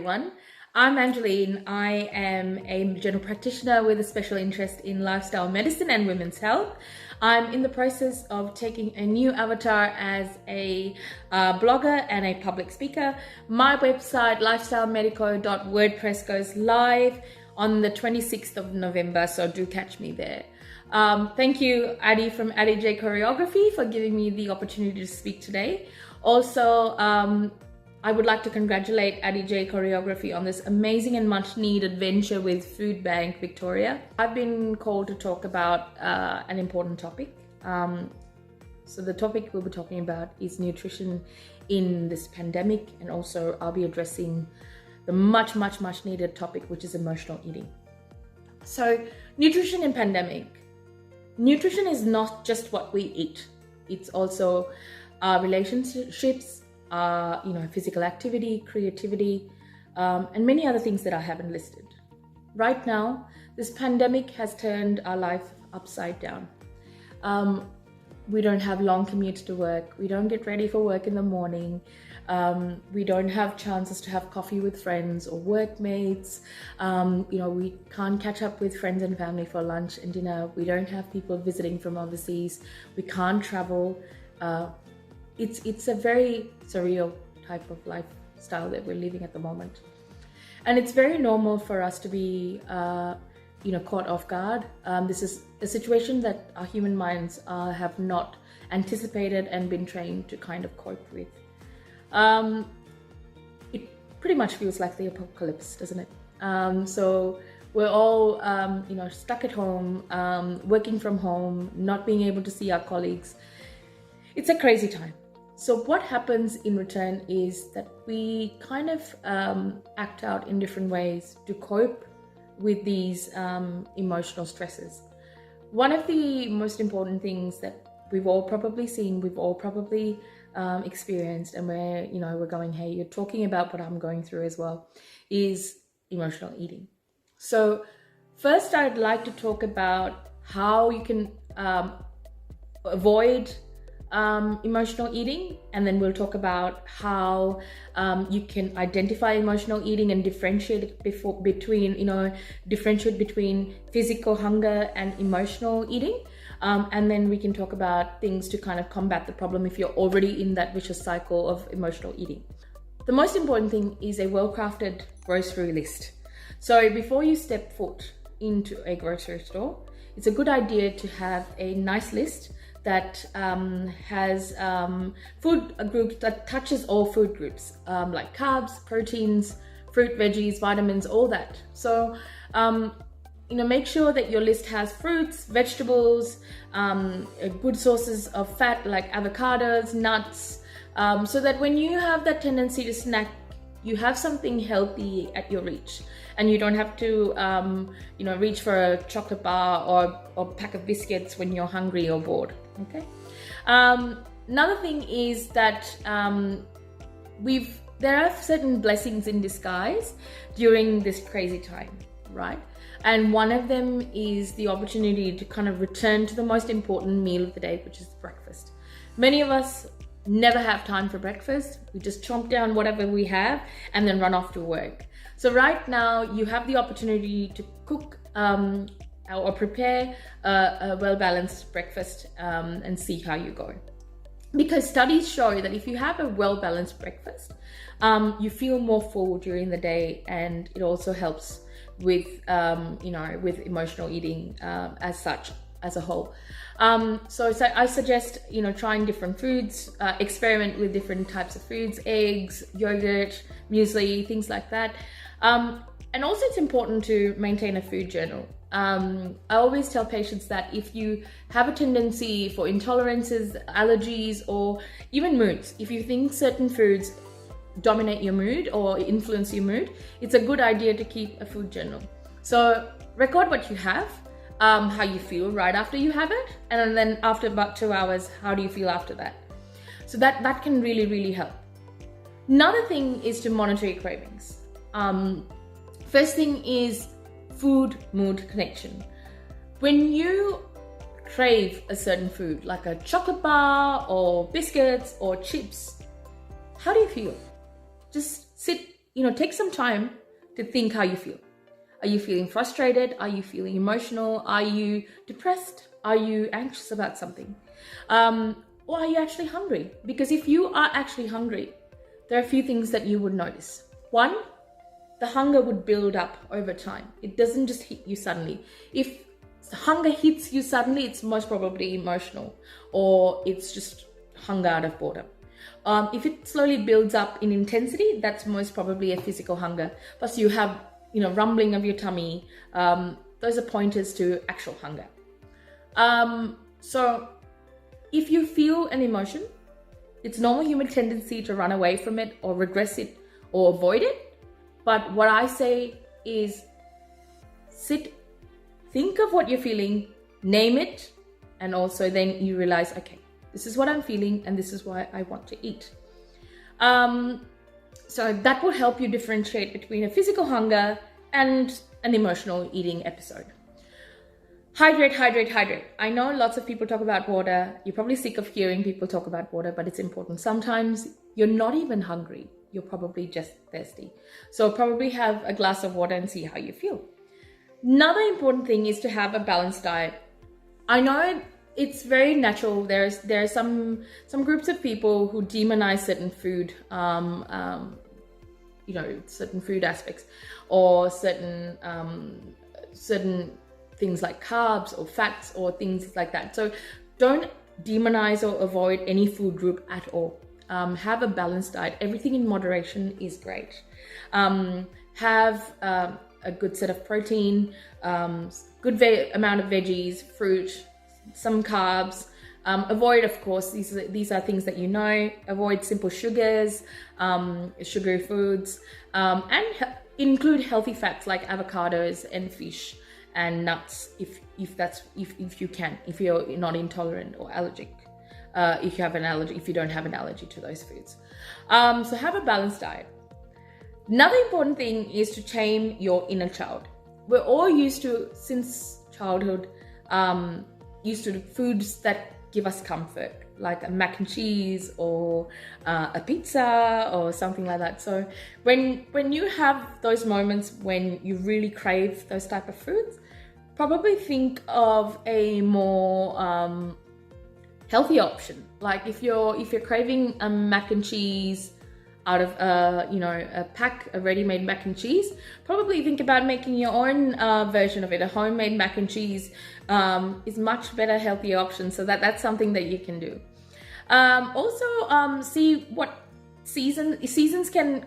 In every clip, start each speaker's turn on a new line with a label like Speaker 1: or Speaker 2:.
Speaker 1: everyone. I'm Angeline. I am a general practitioner with a special interest in lifestyle medicine and women's health. I'm in the process of taking a new avatar as a blogger and a public speaker. My website, lifestylemedico.wordpress, goes live on the 26th of November, so do catch me there. Thank you, Adi from Adi J Choreography, for giving me the opportunity to speak today. Also, I would like to congratulate Adi J Choreography on this amazing and much needed venture with Food Bank Victoria. I've been called to talk about an important topic. So the topic we'll be talking about is nutrition in this pandemic, and also I'll be addressing the much needed topic, which is emotional eating. So nutrition in pandemic. Nutrition is not just what we eat. It's also our relationships, physical activity, creativity, and many other things that I haven't listed. Right now, this pandemic has turned our life upside down. We don't have long commutes to work. We don't get ready for work in the morning. We don't have chances to have coffee with friends or workmates. We can't catch up with friends and family for lunch and dinner. We don't have people visiting from overseas. We can't travel. It's a very surreal type of lifestyle that we're living at the moment. And it's very normal for us to be, caught off guard. This is a situation that our human minds have not anticipated and been trained to kind of cope with. It pretty much feels like the apocalypse, doesn't it? So we're all, stuck at home, working from home, not being able to see our colleagues. It's a crazy time. So what happens in return is that we kind of act out in different ways to cope with these emotional stresses. One of the most important things that we've all probably seen, we've all probably experienced, and we're going, hey, you're talking about what I'm going through as well, is emotional eating. So first, I'd like to talk about how you can avoid emotional eating, and then we'll talk about how you can identify emotional eating and differentiate between physical hunger and emotional eating, and then we can talk about things to kind of combat the problem if you're already in that vicious cycle of emotional eating. The most important thing is a well-crafted grocery list. So before you step foot into a grocery store, it's a good idea to have a nice list that has food groups that touches all food groups, like carbs, proteins, fruit, veggies, vitamins, all that. So make sure that your list has fruits, vegetables, good sources of fat like avocados, nuts, so that when you have that tendency to snack, you have something healthy at your reach, and you don't have to reach for a chocolate bar or pack of biscuits when you're hungry or bored. Okay. Another thing is that there are certain blessings in disguise during this crazy time, right? And one of them is the opportunity to kind of return to the most important meal of the day, which is breakfast. Many of us never have time for breakfast. We just chomp down whatever we have and then run off to work. So right now you have the opportunity to cook or prepare a well-balanced breakfast and see how you go. Because studies show that if you have a well-balanced breakfast, you feel more full during the day, and it also helps with with emotional eating as a whole. So I suggest trying different foods, experiment with different types of foods, eggs, yogurt, muesli, things like that. And also it's important to maintain a food journal. I always tell patients that if you have a tendency for intolerances, allergies, or even moods, if you think certain foods dominate your mood or influence your mood, it's a good idea to keep a food journal. So record what you have, how you feel right after you have it, and then after about 2 hours, how do you feel after that? So that can really help. Another thing is to monitor your cravings. First thing is food mood connection. When you crave a certain food, like a chocolate bar or biscuits or chips, how do you feel? Just sit take some time to think how you feel. Are you feeling frustrated? Are you feeling emotional? Are you depressed? Are you anxious about something? Or are you actually hungry? Because if you are actually hungry, there are a few things that you would notice. One, the hunger would build up over time. It doesn't just hit you suddenly. If hunger hits you suddenly, it's most probably emotional, or it's just hunger out of boredom. If it slowly builds up in intensity, that's most probably a physical hunger. Plus you have, rumbling of your tummy. Those are pointers to actual hunger. So if you feel an emotion, it's normal human tendency to run away from it or regress it or avoid it. But what I say is think of what you're feeling, name it, and also then you realize, okay, this is what I'm feeling and this is why I want to eat. So that will help you differentiate between a physical hunger and an emotional eating episode. Hydrate, hydrate, hydrate. I know lots of people talk about water. You're probably sick of hearing people talk about water, but it's important. Sometimes you're not even hungry. You're probably just thirsty. So probably have a glass of water and see how you feel. Another important thing is to have a balanced diet. I know it's very natural. There are some groups of people who demonize certain food, certain food aspects, or certain things like carbs or fats or things like that. So don't demonize or avoid any food group at all. Have a balanced diet. Everything in moderation is great. Have a good set of protein, good amount of veggies, fruit, some carbs. Avoid, of course, these are things that avoid simple sugars, sugary foods, and include healthy fats like avocados and fish and nuts if you can, if you're not intolerant or allergic. If you have an allergy, if you don't have an allergy to those foods. So have a balanced diet. Another important thing is to tame your inner child. We're all used to, since childhood, used to foods that give us comfort, like a mac and cheese or a pizza or something like that. So when you have those moments when you really crave those type of foods, probably think of a more healthy option. Like if you're craving a mac and cheese out of a ready-made mac and cheese, probably think about making your own version of it. A homemade mac and cheese is much better, healthier option. So that's something that you can do. Also, see what seasons can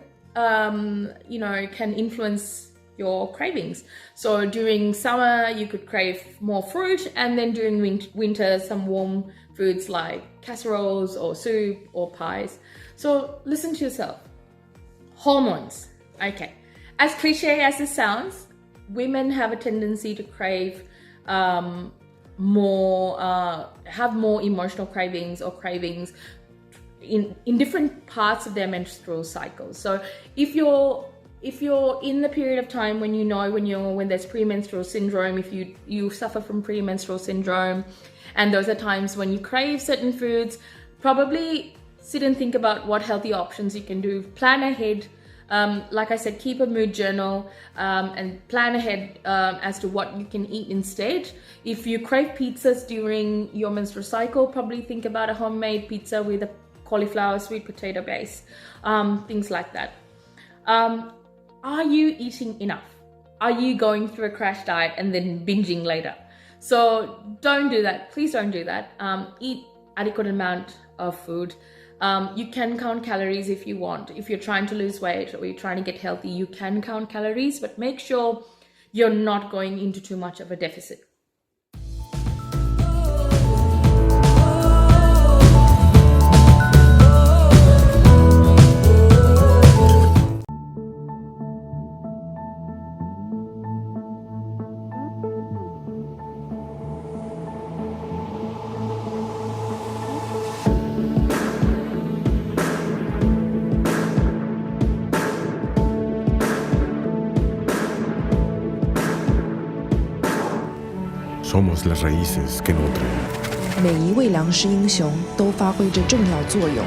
Speaker 1: influence your cravings. So during summer, you could crave more fruit, and then during winter, some warm foods like casseroles or soup or pies. So listen to yourself. Hormones. Okay. As cliche as it sounds, women have a tendency to crave have more emotional cravings or cravings in different parts of their menstrual cycles. So if you're in the period of time when there's premenstrual syndrome, if you suffer from premenstrual syndrome, and those are times when you crave certain foods, probably sit and think about what healthy options you can do. Plan ahead. Like I said, keep a mood journal and plan ahead as to what you can eat instead. If you crave pizzas during your menstrual cycle, probably think about a homemade pizza with a cauliflower, sweet potato base, things like that. Are you eating enough? Are you going through a crash diet and then binging later? So don't do that. Please don't do that. Eat adequate amount of food. You can count calories if you want. If you're trying to lose weight or you're trying to get healthy, you can count calories, but make sure you're not going into too much of a deficit.
Speaker 2: Somos las raíces que nutren.
Speaker 3: 每一位粮食英雄都发挥着重要作用。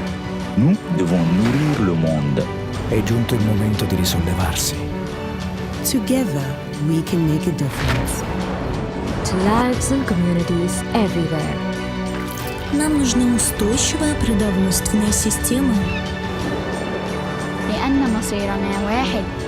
Speaker 4: Nous devons nourrir le monde.
Speaker 3: È giunto il momento di risollevarsi.
Speaker 4: Together, we can make a difference.
Speaker 5: To lives and communities everywhere.
Speaker 6: Нам нужна устойчивая природоустройственная система.
Speaker 7: لأن مصيرنا واحد.